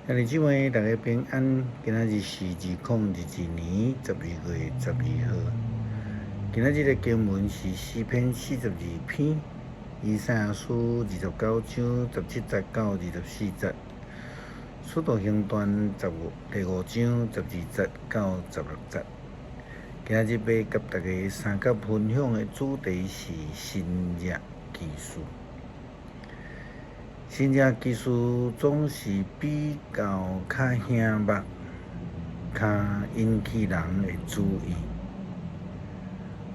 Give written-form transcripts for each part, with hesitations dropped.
兄弟姊妹，大家平安。今仔日是2022年12月12号。今仔日的经文是诗篇42篇，以赛亚书29章17节到24节，使徒行传第5章12节到16节。今仔日要甲大家三角分享的主题是新约技术。新约技术总是比较兄目，较引起人的注意。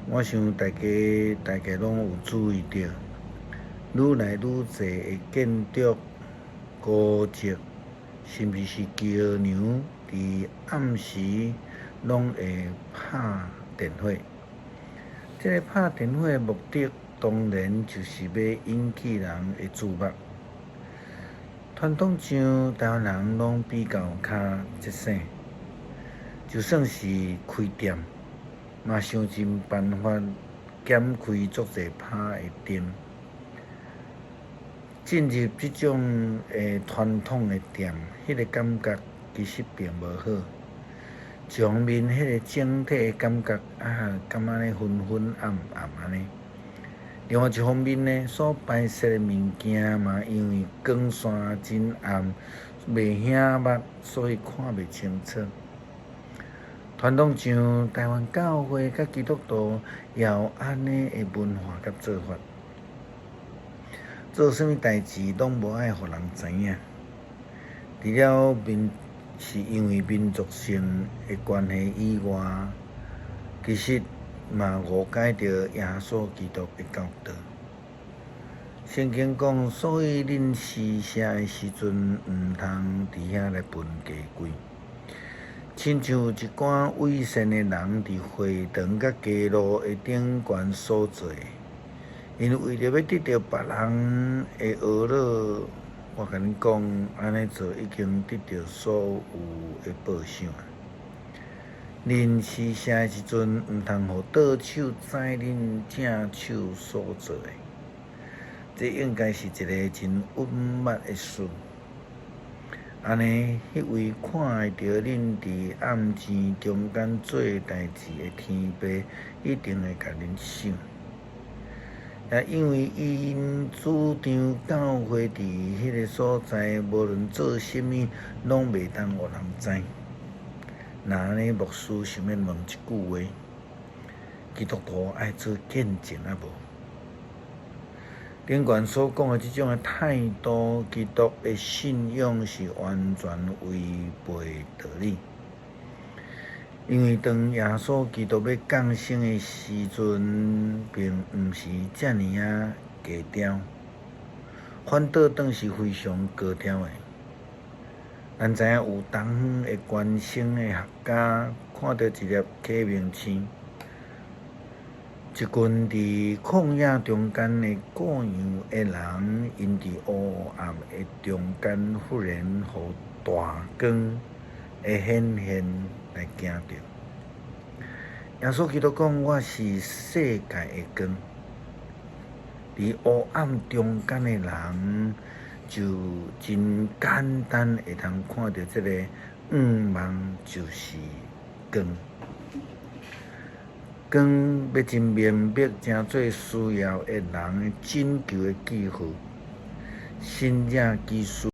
我想大家拢有注意到，愈来愈侪的建筑、古迹，甚至是桥梁，伫暗时拢会拍电火。这个拍电火的目的，当然就是要引起人的注目。传统上，台湾人拢比较较节省，就算是开店，嘛想尽办法减开足侪拍的店。进入这种传统的店，迄个感觉其实并无好。上面迄个整体的感觉感觉咧昏昏暗暗安尼。另外一方面呢，所摆设的物件嘛，因为光线真暗，袂兄目，所以看袂清楚。传统上，台湾教会甲基督徒也有安尼的文化甲做法，做啥物代志拢无爱互人知影。除了是因为民族性的关系以外，其实嘛误解着耶稣基督的教导。圣经讲，所以恁施舍的时阵，毋通伫遐来分家规，亲像有一寡伪善的人伫会堂甲街路的顶悬所做，因为着要得到别人的娱乐，我甲你讲，安尼做已经得到所有的报赏。恁施舍的时阵，毋通互倒手知恁正手所做的，这应该是一个真稳捌的事。安尼，迄位看会到恁伫暗间中间做代志的天父，一定会甲恁赏。也因为因主张教会伫迄个所在，无论做啥物，拢袂当互人知。那安尼，牧师想要问一句话：基督徒爱做见证啊无？顶悬所讲的这种的态度，基督的信仰是完全违背道理。因为当耶稣基督要降生的时阵，并毋是遮尔低调，反倒当是非常高调的。咱知影有东方的关心的学家看到一粒启明星，一群伫旷野中间的各样的人，因伫黑暗的中间，忽然互大光的显现来惊着。耶稣基督讲：“我是世界的光。”伫黑暗中间的人，就真简单会通看到这个光就是光。光要真明白，真最需要的人的拯救的记号，新约技术。